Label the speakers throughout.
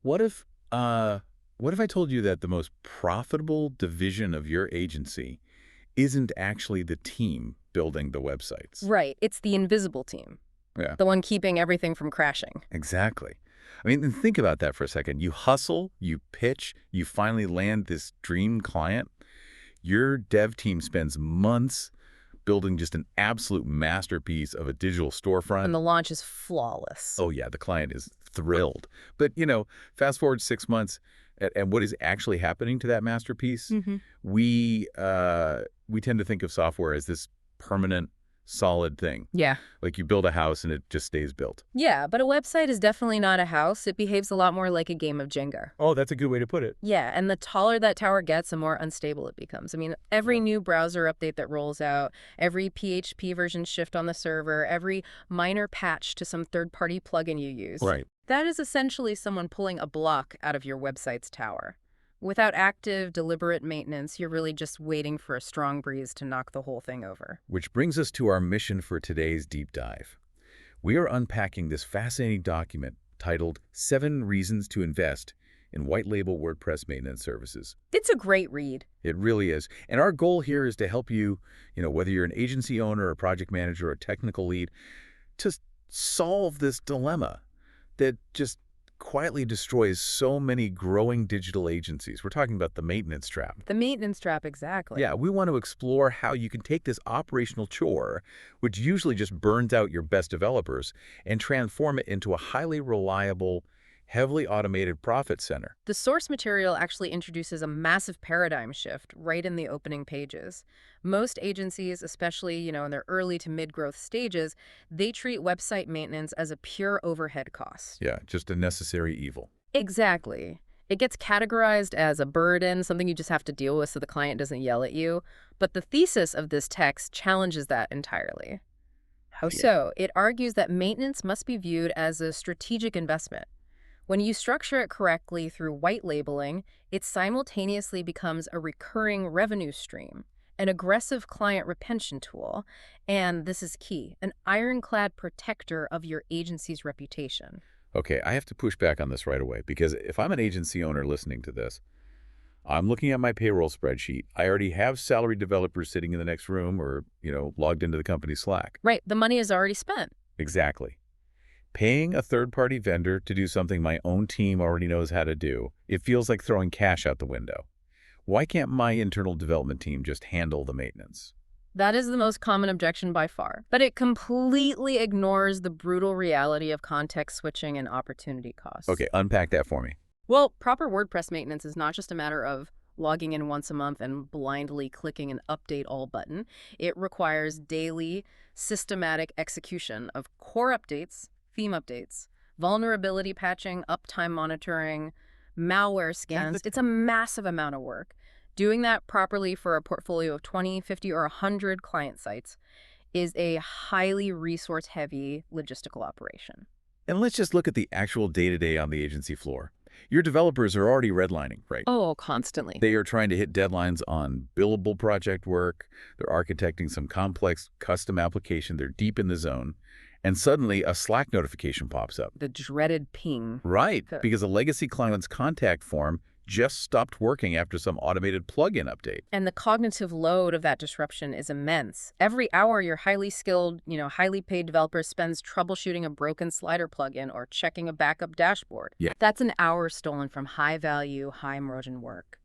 Speaker 1: What if, uh, what if I told you that the most profitable division of your agency isn't actually the team building the websites?
Speaker 2: Right. It's the invisible team,
Speaker 1: Yeah,
Speaker 2: the one keeping everything from crashing.
Speaker 1: exactly. I mean, and think about that for a second. You hustle, you pitch, you finally land this dream client. Your dev team spends months building just an absolute masterpiece of a digital storefront.
Speaker 2: And the launch is flawless.
Speaker 1: Oh yeah, the client is thrilled. But, fast forward 6 months, and what is actually happening to that masterpiece?
Speaker 2: Hmm.
Speaker 1: We tend to think of software as this permanent, solid thing.
Speaker 2: Yeah.
Speaker 1: Like you build a house and it just stays built.
Speaker 2: Yeah, but a website is definitely not a house. It behaves a lot more like a game of Jenga.
Speaker 1: Oh, that's a good way to put it.
Speaker 2: Yeah, and the taller that tower gets, the more unstable it becomes. I mean, every new browser update that rolls out, every PHP version shift on the server, every minor patch to some third-party plugin you use.
Speaker 1: Right.
Speaker 2: That is essentially someone pulling a block out of your website's tower. Without active, deliberate maintenance, you're really just waiting for a strong breeze to knock the whole thing over.
Speaker 1: Which brings us to our mission for today's deep dive. We are unpacking this fascinating document titled 7 Reasons to Invest in White Label WordPress Maintenance Services.
Speaker 2: It's a great read.
Speaker 1: It really is. And our goal here is to help you, whether you're an agency owner, a project manager, or a technical lead, to solve this dilemma that just quietly destroys so many growing digital agencies. We're talking about the maintenance trap.
Speaker 2: The maintenance trap, exactly.
Speaker 1: Yeah, we want to explore how you can take this operational chore, which usually just burns out your best developers, and transform it into a highly reliable, heavily automated profit center.
Speaker 2: The source material actually introduces a massive paradigm shift right in the opening pages. Most agencies, especially, in their early to mid-growth stages, they treat website maintenance as a pure overhead cost.
Speaker 1: Yeah, just a necessary evil.
Speaker 2: Exactly. It gets categorized as a burden, something you just have to deal with so the client doesn't yell at you. But the thesis of this text challenges that entirely. How so? It argues that maintenance must be viewed as a strategic investment. When you structure it correctly through white labeling, it simultaneously becomes a recurring revenue stream, an aggressive client retention tool, and this is key, an ironclad protector of your agency's reputation.
Speaker 1: Okay, I have to push back on this right away because if I'm an agency owner listening to this, I'm looking at my payroll spreadsheet. I already have salary developers sitting in the next room or, logged into the company Slack.
Speaker 2: Right, the money is already spent.
Speaker 1: Exactly. Paying a third-party vendor to do something my own team already knows how to do, it feels like throwing cash out the window. Why can't my internal development team just handle the maintenance?
Speaker 2: That is the most common objection by far, but it completely ignores the brutal reality of context switching and opportunity costs.
Speaker 1: Okay, unpack that for me.
Speaker 2: Well, proper WordPress maintenance is not just a matter of logging in once a month and blindly clicking an update all button. It requires daily, systematic execution of core updates, theme updates, vulnerability patching, uptime monitoring, malware scans. It's a massive amount of work. Doing that properly for a portfolio of 20, 50, or 100 client sites is a highly resource-heavy logistical operation.
Speaker 1: And let's just look at the actual day-to-day on the agency floor. Your developers are already redlining, right?
Speaker 2: Oh, constantly.
Speaker 1: They are trying to hit deadlines on billable project work. They're architecting some complex custom application. They're deep in the zone. And suddenly a Slack notification pops up.
Speaker 2: The dreaded ping.
Speaker 1: Right, because a legacy client's contact form just stopped working after some automated plugin update.
Speaker 2: And the cognitive load of that disruption is immense. Every hour your highly skilled, highly paid developer spends troubleshooting a broken slider plugin or checking a backup dashboard.
Speaker 1: Yeah.
Speaker 2: That's an hour stolen from high-value, high-margin work.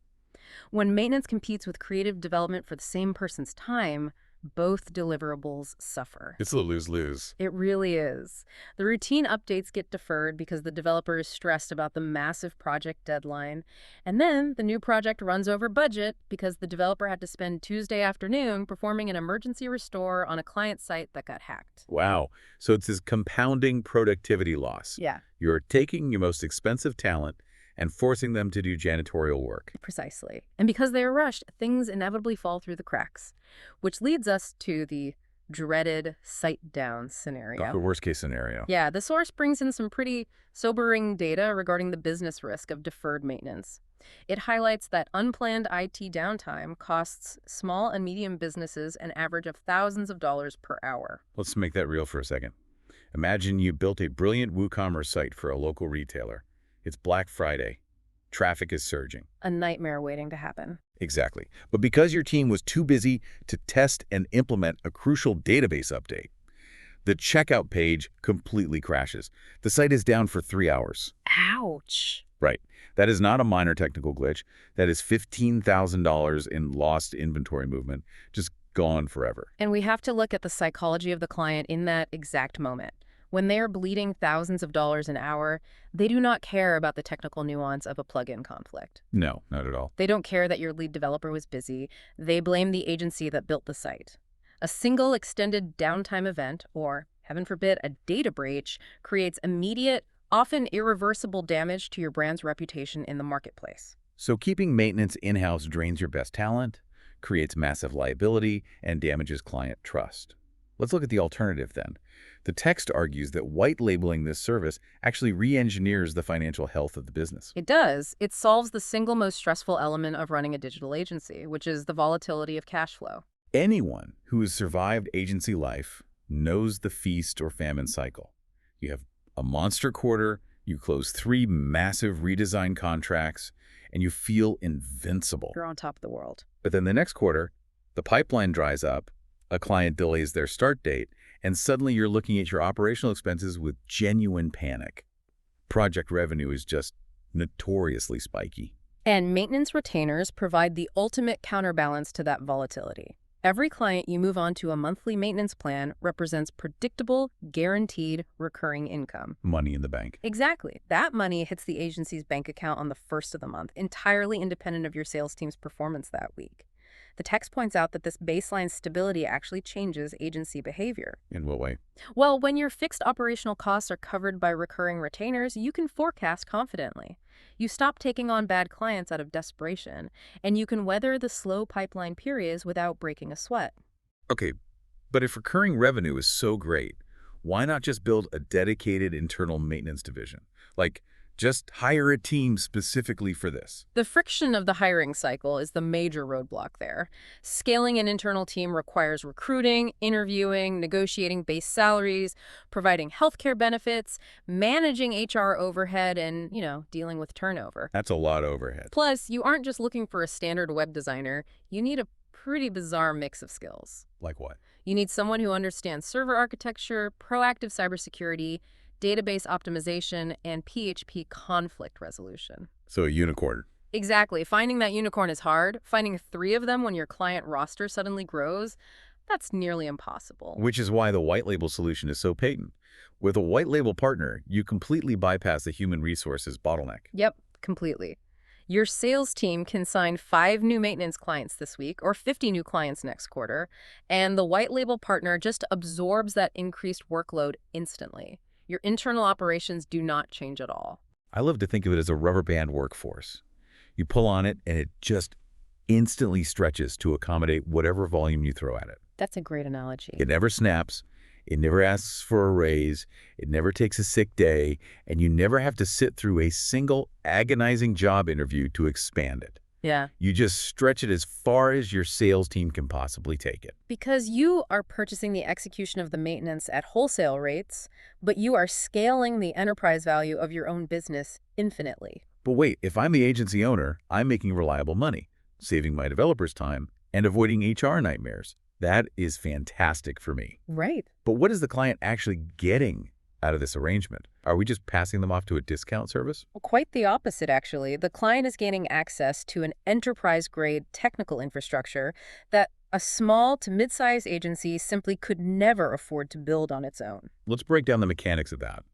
Speaker 2: When maintenance competes with creative development for the same person's time, both deliverables suffer.
Speaker 1: It's a lose-lose.
Speaker 2: It really is. The routine updates get deferred because the developer is stressed about the massive project deadline. And then the new project runs over budget because the developer had to spend Tuesday afternoon performing an emergency restore on a client site that got hacked.
Speaker 1: Wow. So it's this compounding productivity loss.
Speaker 2: Yeah.
Speaker 1: You're taking your most expensive talent and forcing them to do janitorial work.
Speaker 2: Precisely. And because they are rushed, things inevitably fall through the cracks, which leads us to the dreaded site down scenario.
Speaker 1: The worst case scenario.
Speaker 2: Yeah, the source brings in some pretty sobering data regarding the business risk of deferred maintenance. It highlights that unplanned IT downtime costs small and medium businesses an average of thousands of dollars per hour.
Speaker 1: Let's make that real for a second. Imagine you built a brilliant WooCommerce site for a local retailer. It's Black Friday. Traffic is surging.
Speaker 2: A nightmare waiting to happen.
Speaker 1: Exactly. But because your team was too busy to test and implement a crucial database update, the checkout page completely crashes. The site is down for 3 hours.
Speaker 2: Ouch.
Speaker 1: Right. That is not a minor technical glitch. That is $15,000 in lost inventory movement, just gone forever.
Speaker 2: And we have to look at the psychology of the client in that exact moment. When they are bleeding thousands of dollars an hour, they do not care about the technical nuance of a plugin conflict.
Speaker 1: No, not at all.
Speaker 2: They don't care that your lead developer was busy. They blame the agency that built the site. A single extended downtime event, or, heaven forbid, a data breach, creates immediate, often irreversible damage to your brand's reputation in the marketplace.
Speaker 1: So keeping maintenance in-house drains your best talent, creates massive liability, and damages client trust. Let's look at the alternative then. The text argues that white labeling this service actually re-engineers the financial health of the business.
Speaker 2: It does. It solves the single most stressful element of running a digital agency, which is the volatility of cash flow.
Speaker 1: Anyone who has survived agency life knows the feast or famine cycle. You have a monster quarter, you close 3 massive redesign contracts, and you feel invincible.
Speaker 2: You're on top of the world.
Speaker 1: But then the next quarter, the pipeline dries up, a client delays their start date, and suddenly you're looking at your operational expenses with genuine panic. Project revenue is just notoriously spiky.
Speaker 2: And maintenance retainers provide the ultimate counterbalance to that volatility. Every client you move on to a monthly maintenance plan represents predictable, guaranteed, recurring income.
Speaker 1: Money in the bank.
Speaker 2: Exactly. That money hits the agency's bank account on the first of the month, entirely independent of your sales team's performance that week. The text points out that this baseline stability actually changes agency behavior.
Speaker 1: In what way?
Speaker 2: Well, when your fixed operational costs are covered by recurring retainers, you can forecast confidently. You stop taking on bad clients out of desperation, and you can weather the slow pipeline periods without breaking a sweat.
Speaker 1: Okay, but if recurring revenue is so great, why not just build a dedicated internal maintenance division? Like, just hire a team specifically for this.
Speaker 2: The friction of the hiring cycle is the major roadblock there. Scaling an internal team requires recruiting, interviewing, negotiating base salaries, providing healthcare benefits, managing HR overhead, and, dealing with turnover.
Speaker 1: That's a lot of overhead.
Speaker 2: Plus, you aren't just looking for a standard web designer. You need a pretty bizarre mix of skills.
Speaker 1: Like what?
Speaker 2: You need someone who understands server architecture, proactive cybersecurity, database optimization, and PHP conflict resolution.
Speaker 1: So a unicorn.
Speaker 2: Exactly. Finding that unicorn is hard. Finding 3 of them when your client roster suddenly grows, that's nearly impossible.
Speaker 1: Which is why the white label solution is so patent. With a white label partner, you completely bypass the human resources bottleneck.
Speaker 2: Yep, completely. Your sales team can sign 5 new maintenance clients this week or 50 new clients next quarter, and the white label partner just absorbs that increased workload instantly. Your internal operations do not change at all.
Speaker 1: I love to think of it as a rubber band workforce. You pull on it, and it just instantly stretches to accommodate whatever volume you throw at it.
Speaker 2: That's a great analogy.
Speaker 1: It never snaps. It never asks for a raise. It never takes a sick day. And you never have to sit through a single agonizing job interview to expand it.
Speaker 2: Yeah.
Speaker 1: You just stretch it as far as your sales team can possibly take it.
Speaker 2: Because you are purchasing the execution of the maintenance at wholesale rates, but you are scaling the enterprise value of your own business infinitely.
Speaker 1: But wait, if I'm the agency owner, I'm making reliable money, saving my developers time, and avoiding HR nightmares. That is fantastic for me.
Speaker 2: Right.
Speaker 1: But what is the client actually getting out of this arrangement? Are we just passing them off to a discount service?
Speaker 2: Well, quite the opposite, actually. The client is gaining access to an enterprise-grade technical infrastructure that a small to mid-sized agency simply could never afford to build on its own.
Speaker 1: Let's break down the mechanics of that.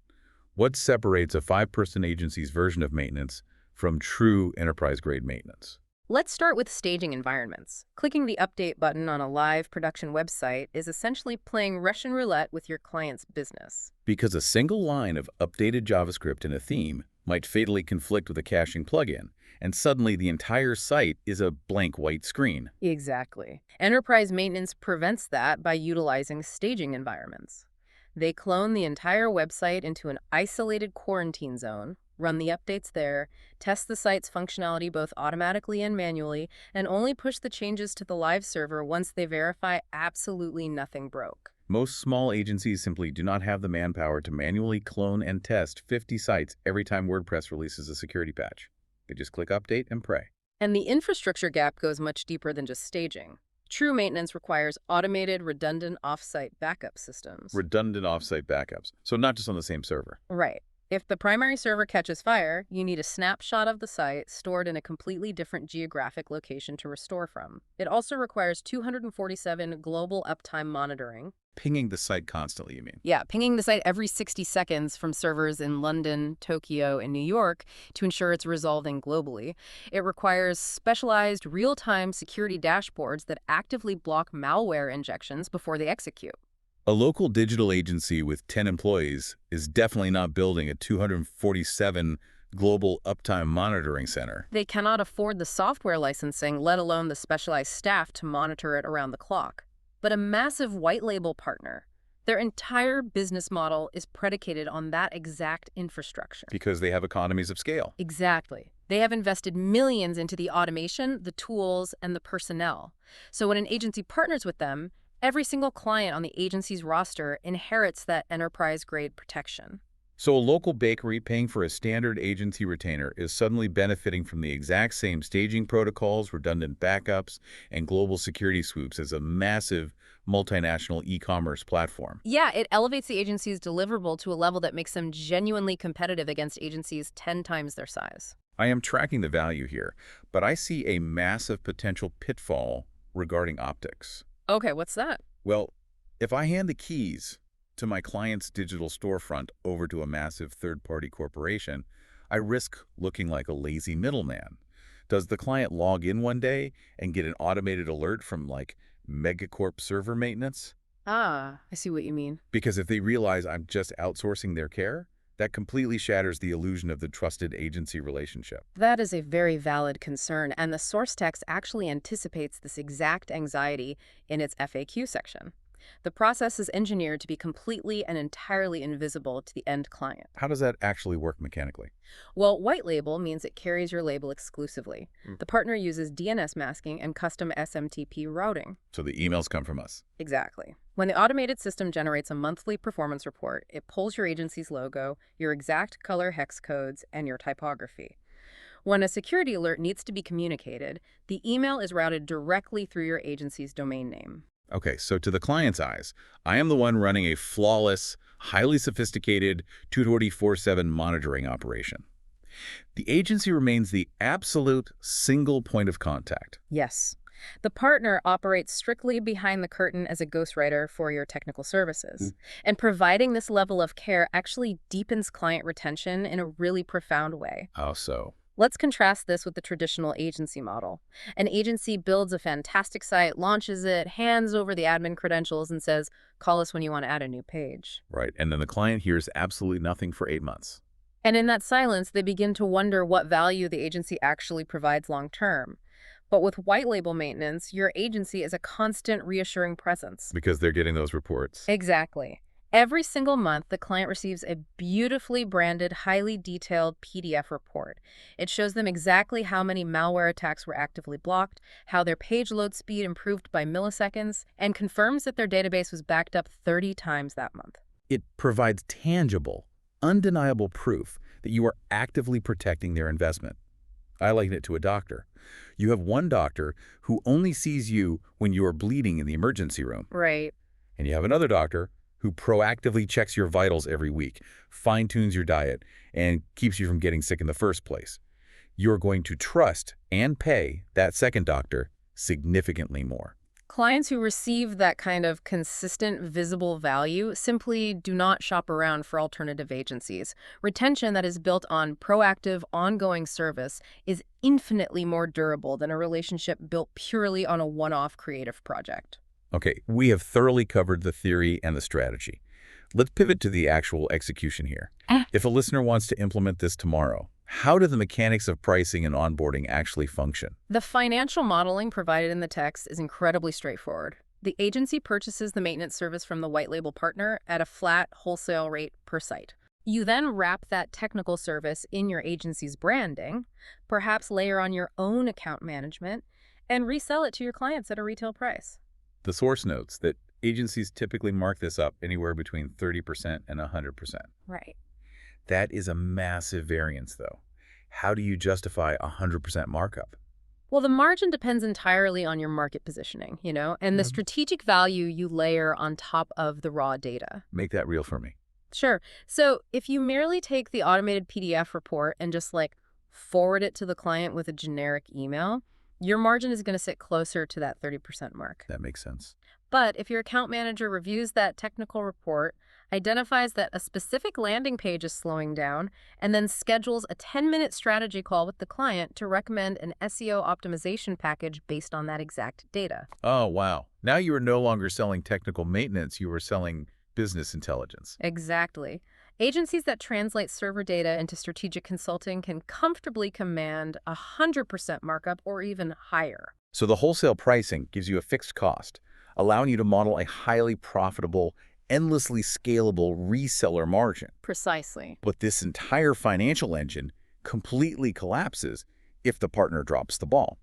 Speaker 1: What separates a 5-person agency's version of maintenance from true enterprise-grade maintenance?
Speaker 2: Let's start with staging environments. Clicking the update button on a live production website is essentially playing Russian roulette with your client's business.
Speaker 1: Because a single line of updated JavaScript in a theme might fatally conflict with a caching plugin, and suddenly the entire site is a blank white screen.
Speaker 2: Exactly. Enterprise maintenance prevents that by utilizing staging environments. They clone the entire website into an isolated quarantine zone, run the updates there, test the site's functionality both automatically and manually, and only push the changes to the live server once they verify absolutely nothing broke.
Speaker 1: Most small agencies simply do not have the manpower to manually clone and test 50 sites every time WordPress releases a security patch. They just click update and pray.
Speaker 2: And the infrastructure gap goes much deeper than just staging. True maintenance requires automated, redundant off-site backup systems.
Speaker 1: Redundant offsite backups, so not just on the same server.
Speaker 2: Right. If the primary server catches fire, you need a snapshot of the site stored in a completely different geographic location to restore from. It also requires 247 global uptime monitoring.
Speaker 1: Pinging the site constantly, you mean?
Speaker 2: Yeah, pinging the site every 60 seconds from servers in London, Tokyo, and New York to ensure it's resolving globally. It requires specialized real-time security dashboards that actively block malware injections before they execute.
Speaker 1: A local digital agency with 10 employees is definitely not building a 247 global uptime monitoring center.
Speaker 2: They cannot afford the software licensing, let alone the specialized staff to monitor it around the clock. But a massive white label partner, their entire business model is predicated on that exact infrastructure.
Speaker 1: Because they have economies of scale.
Speaker 2: Exactly. They have invested millions into the automation, the tools, and the personnel. So when an agency partners with them, every single client on the agency's roster inherits that enterprise-grade protection.
Speaker 1: So a local bakery paying for a standard agency retainer is suddenly benefiting from the exact same staging protocols, redundant backups, and global security swoops as a massive multinational e-commerce platform.
Speaker 2: Yeah, it elevates the agency's deliverable to a level that makes them genuinely competitive against agencies 10 times their size.
Speaker 1: I am tracking the value here, but I see a massive potential pitfall regarding optics.
Speaker 2: Okay, what's that?
Speaker 1: Well, if I hand the keys to my client's digital storefront over to a massive third-party corporation, I risk looking like a lazy middleman. Does the client log in one day and get an automated alert from, like, Megacorp server maintenance?
Speaker 2: Ah, I see what you mean.
Speaker 1: Because if they realize I'm just outsourcing their care, that completely shatters the illusion of the trusted agency relationship.
Speaker 2: That is a very valid concern, and the source text actually anticipates this exact anxiety in its FAQ section. The process is engineered to be completely and entirely invisible to the end client.
Speaker 1: How does that actually work mechanically?
Speaker 2: Well, white label means it carries your label exclusively. The partner uses DNS masking and custom SMTP routing.
Speaker 1: So the emails come from us.
Speaker 2: Exactly. When the automated system generates a monthly performance report, it pulls your agency's logo, your exact color hex codes, and your typography. When a security alert needs to be communicated, the email is routed directly through your agency's domain name.
Speaker 1: Okay, so to the client's eyes, I am the one running a flawless, highly sophisticated 24/7 monitoring operation. The agency remains the absolute single point of contact.
Speaker 2: Yes. The partner operates strictly behind the curtain as a ghostwriter for your technical services. And providing this level of care actually deepens client retention in a really profound way.
Speaker 1: How so?
Speaker 2: Let's contrast this with the traditional agency model. An agency builds a fantastic site, launches it, hands over the admin credentials, and says, call us when you want to add a new page.
Speaker 1: Right, and then the client hears absolutely nothing for 8 months.
Speaker 2: And in that silence, they begin to wonder what value the agency actually provides long term. But with white label maintenance, your agency is a constant reassuring presence.
Speaker 1: Because they're getting those reports.
Speaker 2: Exactly. Every single month, the client receives a beautifully branded, highly detailed PDF report. It shows them exactly how many malware attacks were actively blocked, how their page load speed improved by milliseconds, and confirms that their database was backed up 30 times that month.
Speaker 1: It provides tangible, undeniable proof that you are actively protecting their investment. I liken it to a doctor. You have one doctor who only sees you when you are bleeding in the emergency room.
Speaker 2: Right.
Speaker 1: And you have another doctor who proactively checks your vitals every week, fine-tunes your diet, and keeps you from getting sick in the first place. You're going to trust and pay that second doctor significantly more.
Speaker 2: Clients who receive that kind of consistent, visible value simply do not shop around for alternative agencies. Retention that is built on proactive, ongoing service is infinitely more durable than a relationship built purely on a one-off creative project.
Speaker 1: Okay, we have thoroughly covered the theory and the strategy. Let's pivot to the actual execution here. If a listener wants to implement this tomorrow, how do the mechanics of pricing and onboarding actually function?
Speaker 2: The financial modeling provided in the text is incredibly straightforward. The agency purchases the maintenance service from the white label partner at a flat wholesale rate per site. You then wrap that technical service in your agency's branding, perhaps layer on your own account management, and resell it to your clients at a retail price.
Speaker 1: The source notes that Agencies typically mark this up anywhere between 30% and 100%.
Speaker 2: Right.
Speaker 1: That is a massive variance, though. How do you justify a 100% markup?
Speaker 2: Well, the margin depends entirely on your market positioning, and the
Speaker 1: Mhm.
Speaker 2: strategic value you layer on top of the raw data.
Speaker 1: Make that real for me.
Speaker 2: Sure. So if you merely take the automated PDF report and just forward it to the client with a generic email, your margin is going to sit closer to that 30% mark.
Speaker 1: That makes sense.
Speaker 2: But if your account manager reviews that technical report, identifies that a specific landing page is slowing down, and then schedules a 10-minute strategy call with the client to recommend an SEO optimization package based on that exact data.
Speaker 1: Oh, wow. Now you are no longer selling technical maintenance, you are selling business intelligence.
Speaker 2: Exactly. Agencies that translate server data into strategic consulting can comfortably command a 100% markup or even higher.
Speaker 1: So the wholesale pricing gives you a fixed cost, allowing you to model a highly profitable, endlessly scalable reseller margin.
Speaker 2: Precisely.
Speaker 1: But this entire financial engine completely collapses if the partner drops the ball.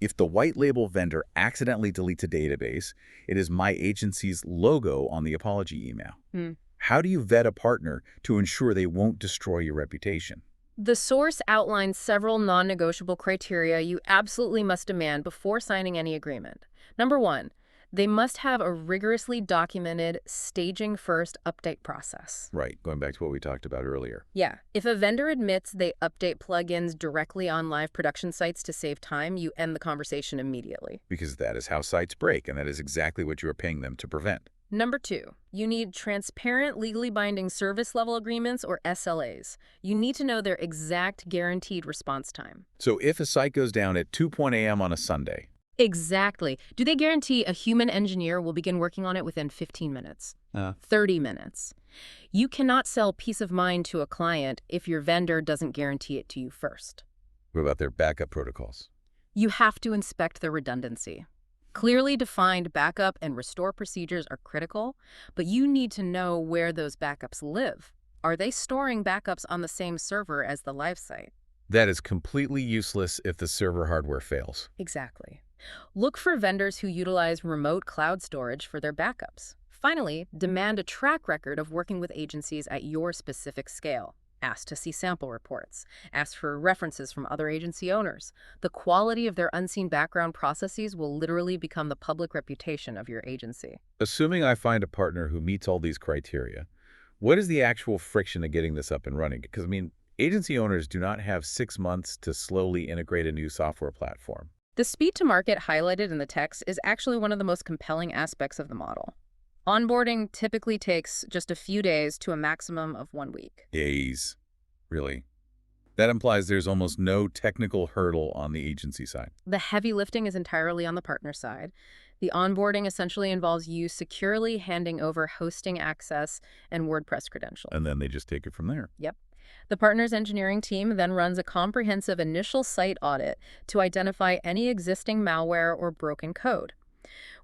Speaker 1: If the white label vendor accidentally deletes a database, it is my agency's logo on the apology email.
Speaker 2: Hmm.
Speaker 1: How do you vet a partner to ensure they won't destroy your reputation?
Speaker 2: The source outlines several non-negotiable criteria you absolutely must demand before signing any agreement. Number one, they must have a rigorously documented staging first update process.
Speaker 1: Right, going back to what we talked about earlier.
Speaker 2: Yeah, if a vendor admits they update plugins directly on live production sites to save time, you end the conversation immediately.
Speaker 1: Because that is how sites break, and that is exactly what you are paying them to prevent.
Speaker 2: Number two, you need transparent, legally binding service level agreements or SLAs. You need to know their exact guaranteed response time.
Speaker 1: So if a site goes down at 2 a.m. on a Sunday,
Speaker 2: Exactly. Do they guarantee a human engineer will begin working on it within 15 minutes? 30 minutes? You cannot sell peace of mind to a client if your vendor doesn't guarantee it to you first.
Speaker 1: what about their backup protocols?
Speaker 2: You have to inspect the redundancy. Clearly defined backup and restore procedures are critical, but you need to know where those backups live. Are they storing backups on the same server as the live site?
Speaker 1: That is completely useless if the server hardware fails.
Speaker 2: Exactly. Look for vendors who utilize remote cloud storage for their backups. Finally, demand a track record of working with agencies at your specific scale. Ask to see sample reports. Ask for references from other agency owners. The quality of their unseen background processes will literally become the public reputation of your agency.
Speaker 1: Assuming I find a partner who meets all these criteria, what is the actual friction of getting this up and running? Because, agency owners do not have 6 months to slowly integrate a new software platform.
Speaker 2: The speed to market highlighted in the text is actually one of the most compelling aspects of the model. Onboarding typically takes just a few days to a maximum of 1 week.
Speaker 1: Days. Really? That implies there's almost no technical hurdle on the agency side.
Speaker 2: The heavy lifting is entirely on the partner side. The onboarding essentially involves you securely handing over hosting access and WordPress credentials.
Speaker 1: And then they just take it from there.
Speaker 2: Yep. The partner's engineering team then runs a comprehensive initial site audit to identify any existing malware or broken code.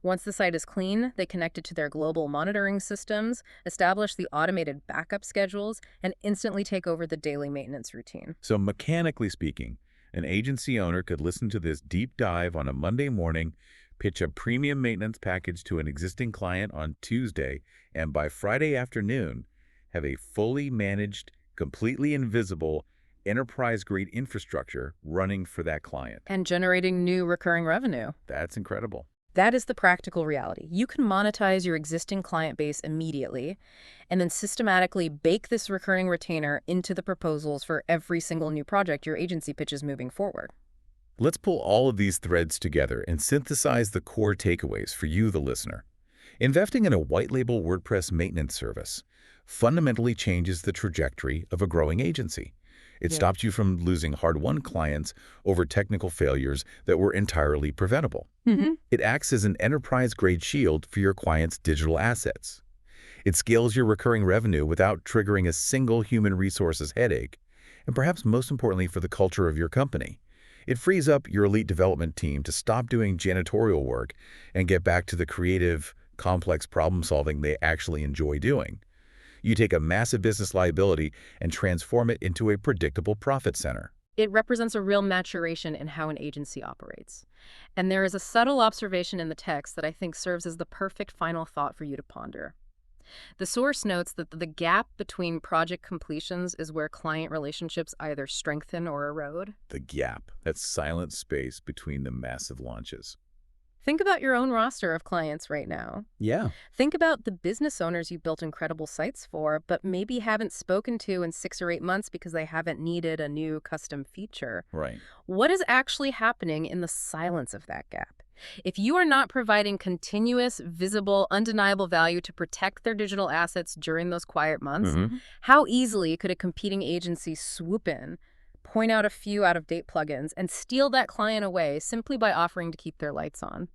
Speaker 2: Once the site is clean, they connect it to their global monitoring systems, establish the automated backup schedules, and instantly take over the daily maintenance routine.
Speaker 1: So mechanically speaking, an agency owner could listen to this deep dive on a Monday morning, pitch a premium maintenance package to an existing client on Tuesday, and by Friday afternoon, have a fully managed, completely invisible, enterprise-grade infrastructure running for that client.
Speaker 2: And generating new recurring revenue.
Speaker 1: That's incredible.
Speaker 2: That is the practical reality. You can monetize your existing client base immediately and then systematically bake this recurring retainer into the proposals for every single new project your agency pitches moving forward.
Speaker 1: Let's pull all of these threads together and synthesize the core takeaways for you, the listener. Investing in a white label WordPress maintenance service fundamentally changes the trajectory of a growing agency. It stops you from losing hard-won clients over technical failures that were entirely preventable. It acts as an enterprise-grade shield for your clients' digital assets. It scales your recurring revenue without triggering a single human resources headache, and perhaps most importantly for the culture of your company. It frees up your elite development team to stop doing janitorial work and get back to the creative, complex problem-solving they actually enjoy doing. You take a massive business liability and transform it into a predictable profit center.
Speaker 2: It represents a real maturation in how an agency operates. And there is a subtle observation in the text that I think serves as the perfect final thought for you to ponder. The source notes that the gap between project completions is where client relationships either strengthen or erode.
Speaker 1: The gap, that silent space between the massive launches.
Speaker 2: Think about your own roster of clients right now.
Speaker 1: Yeah.
Speaker 2: Think about the business owners you built incredible sites for, but maybe haven't spoken to in 6 or 8 months because they haven't needed a new custom feature.
Speaker 1: Right.
Speaker 2: What is actually happening in the silence of that gap? If you are not providing continuous, visible, undeniable value to protect their digital assets during those quiet months, how easily could a competing agency swoop in, point out a few out-of-date plugins, and steal that client away simply by offering to keep their lights on?